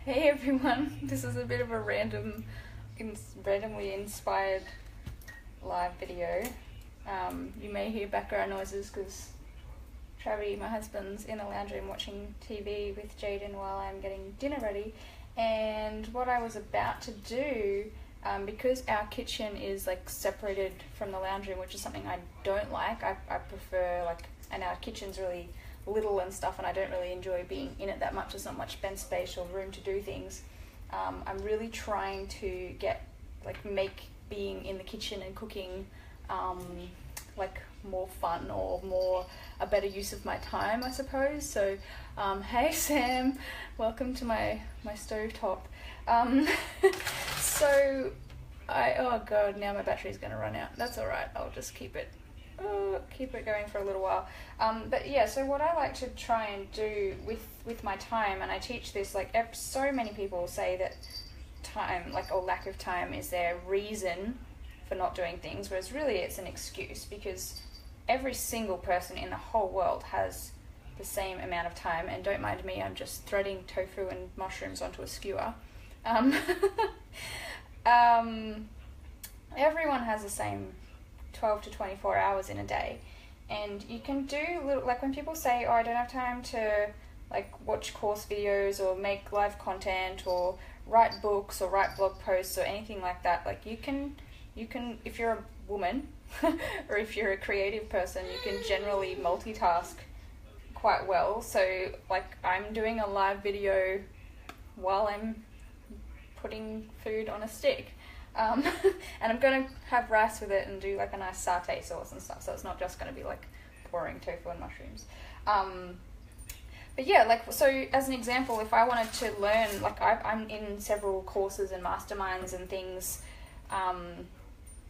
Hey everyone, this is a bit of a randomly inspired live video. You may hear background noises because Travi, my husband's in the lounge room watching TV with Jaden while I'm getting dinner ready. And what I was about to do, because our kitchen is like separated from the lounge room, which is something I don't like. I prefer and our kitchen's really little and stuff, and I don't really enjoy being in it that much. There's not much bench space or room to do things. I'm really trying to make being in the kitchen and cooking more fun or a better use of my time, I suppose. So hey Sam, welcome to my stovetop. So oh god, now my battery's gonna run out. That's alright, I'll just keep it going for a little while. But yeah, so what I like to try and do with my time, and I teach this, so many people say that time, or lack of time, is their reason for not doing things, whereas really it's an excuse, because every single person in the whole world has the same amount of time. And don't mind me, I'm just threading tofu and mushrooms onto a skewer. Everyone has the same 12 to 24 hours in a day, and you can do when people say, oh, I don't have time to watch course videos or make live content or write books or write blog posts or anything like that, you can if you're a woman or if you're a creative person, you can generally multitask quite well. So I'm doing a live video while I'm putting food on a stick. And I'm going to have rice with it and do a nice satay sauce and stuff, so it's not just going to be pouring tofu and mushrooms. But yeah, so as an example, if I wanted to learn, I'm in several courses and masterminds and things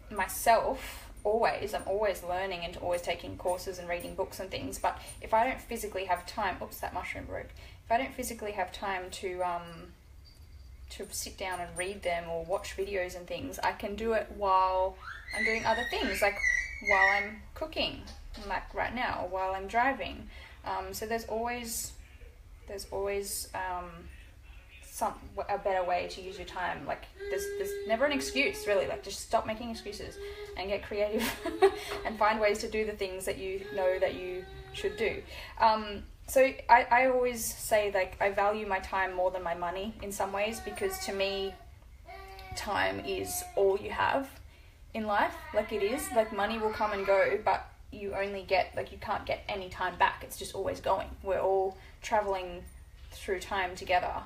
myself, I'm always learning and always taking courses and reading books and things. But if I don't physically have time, oops, that mushroom broke. If I don't physically have time to sit down and read them or watch videos and things, I can do it while I'm doing other things, while I'm cooking, right now, or while I'm driving. So there's always a better way to use your time. There's never an excuse, really. Just stop making excuses and get creative and find ways to do the things that you know that you should do. So I always say I value my time more than my money in some ways, because to me, time is all you have in life. It is. Money will come and go, but you only get, you can't get any time back. It's just always going. We're all traveling through time together.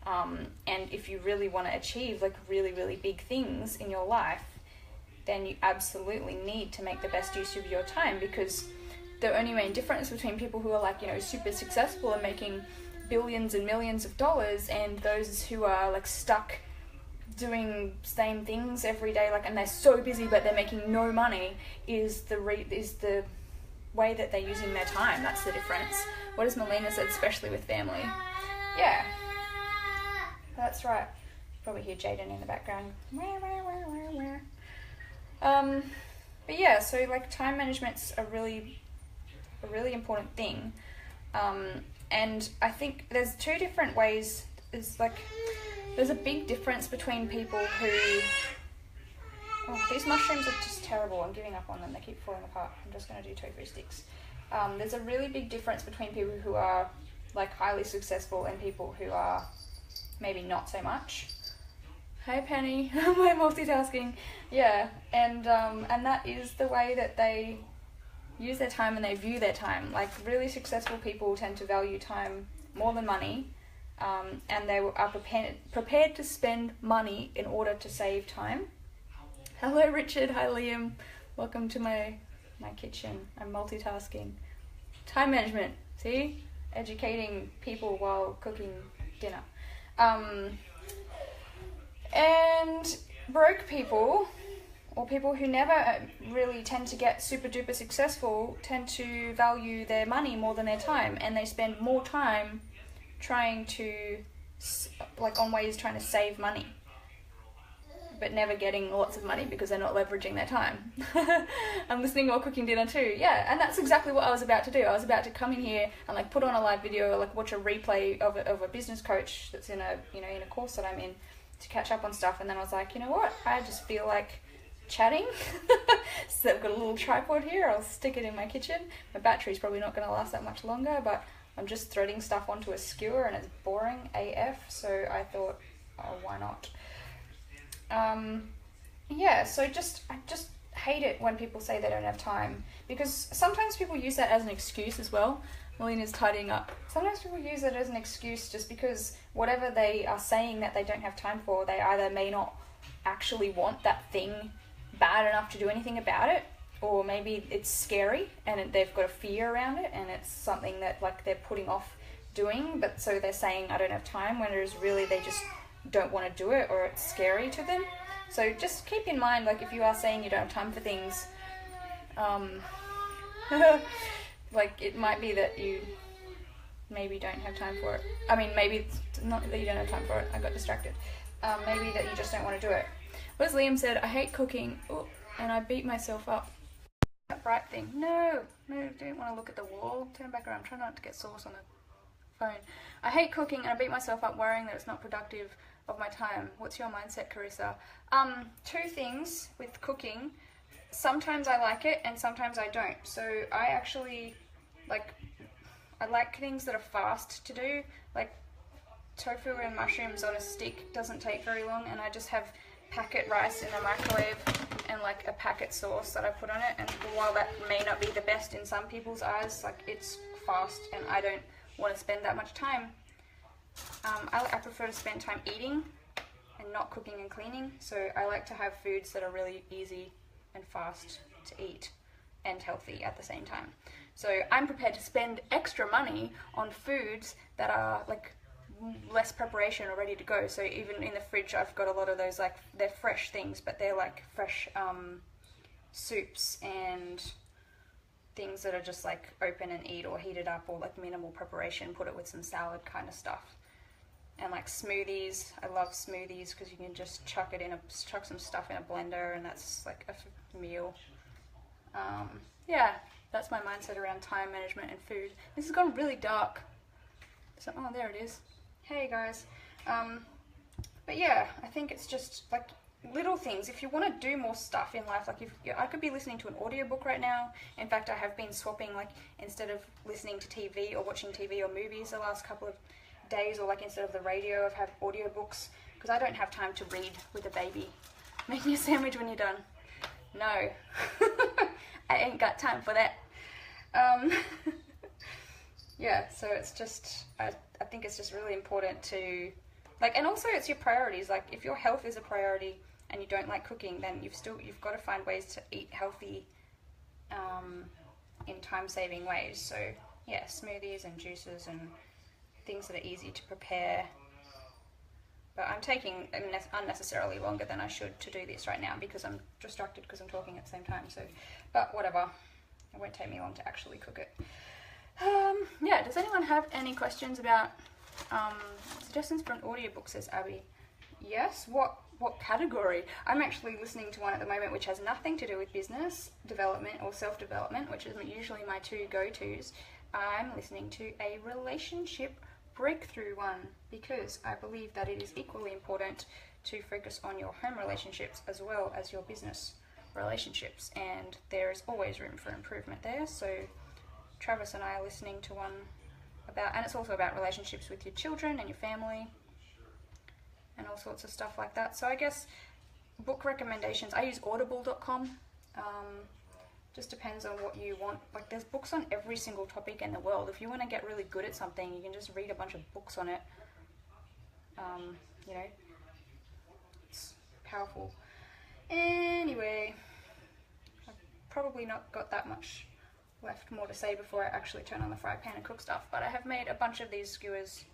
And if you really want to achieve really, really big things in your life, then you absolutely need to make the best use of your time, because the only main difference between people who are super successful and making billions and millions of dollars and those who are stuck doing same things every day, and they're so busy but they're making no money, is the way that they're using their time. That's the difference. What has Melina said, especially with family? Yeah, that's right. Probably hear Jaden in the background. But yeah, so time management's a really important thing, and I think there's two different ways. There's a big difference between people who, these mushrooms are just terrible, I'm giving up on them, they keep falling apart. I'm just going to do tofu sticks. There's a really big difference between people who are highly successful and people who are maybe not so much. Hey Penny, my multitasking. Yeah, and that is the way that they use their time and they view their time. Really successful people tend to value time more than money, and they are prepared to spend money in order to save time. Hello Richard, hi Liam, welcome to my kitchen. I'm multitasking. Time management, see? Educating people while cooking dinner. And broke people, or people who never really tend to get super duper successful, tend to value their money more than their time, and they spend more time trying to, on ways trying to save money. but never getting lots of money because they're not leveraging their time. I'm listening or cooking dinner too. Yeah, and that's exactly what I was about to do. I was about to come in here and like put on a live video, or like watch a replay of a business coach that's in a, you know, in a course that I'm in, to catch up on stuff. And then I was like, you know what? I just feel like chatting. So I've got a little tripod here. I'll stick it in my kitchen. My battery's probably not going to last that much longer, but I'm just threading stuff onto a skewer and it's boring AF. So I thought, oh, why not? Yeah, so I just hate it when people say they don't have time, because sometimes people use that as an excuse as well. Melina's tidying up. Sometimes people use it as an excuse just because whatever they are saying that they don't have time for, they either may not actually want that thing bad enough to do anything about it, or maybe it's scary and they've got a fear around it and it's something that like they're putting off doing, but so they're saying I don't have time, when it is really they just don't want to do it, or it's scary to them. So just keep in mind, like if you are saying you don't have time for things, like it might be that you maybe don't have time for it. I mean, maybe it's not that you don't have time for it. I got distracted. Maybe that you just don't want to do it. What has Liam said? I hate cooking, and I beat myself up. That bright thing. No, don't want to look at the wall. Turn back around. Try not to get sauce on the phone. I hate cooking, and I beat myself up worrying that it's not productive of my time. What's your mindset, Carissa? Two things with cooking. Sometimes I like it and sometimes I don't. So I actually I like things that are fast to do, like tofu and mushrooms on a stick doesn't take very long, and I just have packet rice in the microwave and like a packet sauce that I put on it, and while that may not be the best in some people's eyes, like it's fast and I don't want to spend that much time. I prefer to spend time eating and not cooking and cleaning, so I like to have foods that are really easy and fast to eat and healthy at the same time. So I'm prepared to spend extra money on foods that are like less preparation or ready to go. So even in the fridge I've got a lot of those, like they're fresh things, but they're like fresh soups and things that are just like open and eat, or heated up, or like minimal preparation, put it with some salad kind of stuff. And like smoothies, I love smoothies because you can just chuck some stuff in a blender and that's like a meal. Yeah, that's my mindset around time management and food. This has gone really dark. So, oh, there it is. Hey guys. But yeah, I think it's just like little things. If you want to do more stuff in life, like I could be listening to an audiobook right now. In fact, I have been swapping, like instead of listening to TV or watching TV or movies the last couple of days, or like instead of the radio, I've had audiobooks, because I don't have time to read with a baby. Make me a sandwich when you're done. No. I ain't got time for that. Yeah, so it's just, I think it's just really important to, like, and also it's your priorities. Like, if your health is a priority and you don't like cooking, then you've got to find ways to eat healthy in time-saving ways. So, yeah, smoothies and juices and things that are easy to prepare. But I'm taking unnecessarily longer than I should to do this right now because I'm distracted because I'm talking at the same time. So, but whatever, it won't take me long to actually cook it. Yeah, does anyone have any questions about suggestions for an audiobook, says Abby? Yes, what category? I'm actually listening to one at the moment which has nothing to do with business development or self-development, which is usually my two go-tos. I'm listening to a relationship breakthrough one because I believe that it is equally important to focus on your home relationships as well as your business relationships, and there is always room for improvement there. So Travis and I are listening to one about, and it's also about relationships with your children and your family and all sorts of stuff like that. So I guess book recommendations, I use audible.com. Just depends on what you want. Like, there's books on every single topic in the world. If you want to get really good at something, you can just read a bunch of books on it. You know, it's powerful. Anyway, I've probably not got that much left more to say before I actually turn on the fry pan and cook stuff, but I have made a bunch of these skewers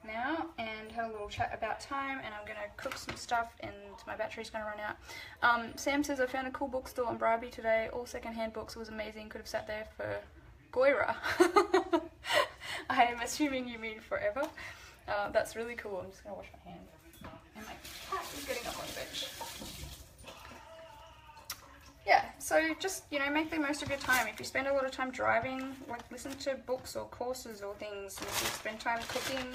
now and had a little chat about time, and I'm going to cook some stuff and my battery's going to run out. Sam says, I found a cool bookstore on Bribey today, all second-hand books, was amazing, could have sat there for Goira. I am assuming you mean forever. That's really cool. I'm just going to wash my hands and my He's getting up on the bench. Yeah, so just, you know, make the most of your time. If you spend a lot of time driving, like listen to books or courses or things. And if you spend time cooking,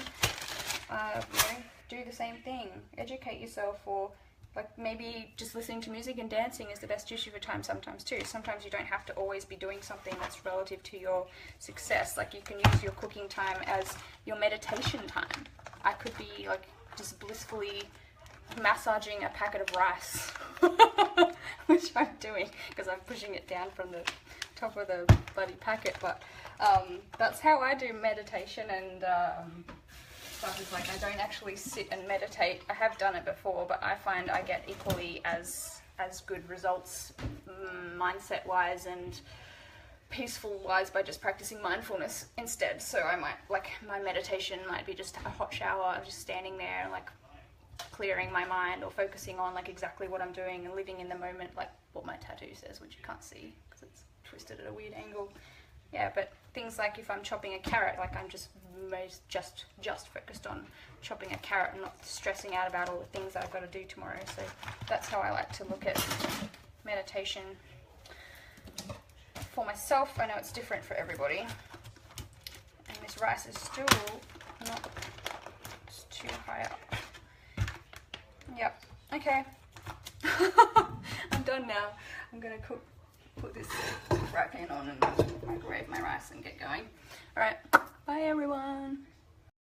you know, do the same thing. Educate yourself, or like maybe just listening to music and dancing is the best use of your time sometimes too. Sometimes you don't have to always be doing something that's relative to your success. Like you can use your cooking time as your meditation time. I could be like just blissfully massaging a packet of rice, which I'm doing because I'm pushing it down from the top of the bloody packet. But that's how I do meditation and stuff. Is like I don't actually sit and meditate. I have done it before, but I find I get equally as good results mindset wise and peaceful wise by just practicing mindfulness instead. So I might, like, my meditation might be just a hot shower, just standing there and like clearing my mind, or focusing on like exactly what I'm doing and living in the moment, like what my tattoo says, which you can't see because it's twisted at a weird angle. Yeah, but things like if I'm chopping a carrot, like I'm just focused on chopping a carrot and not stressing out about all the things that I've got to do tomorrow. So that's how I like to look at meditation for myself. I know it's different for everybody. And this rice is still not, it's too high up. Yep, okay. I'm done now. I'm gonna put this fry pan on and microwave my rice and get going. Alright, bye everyone.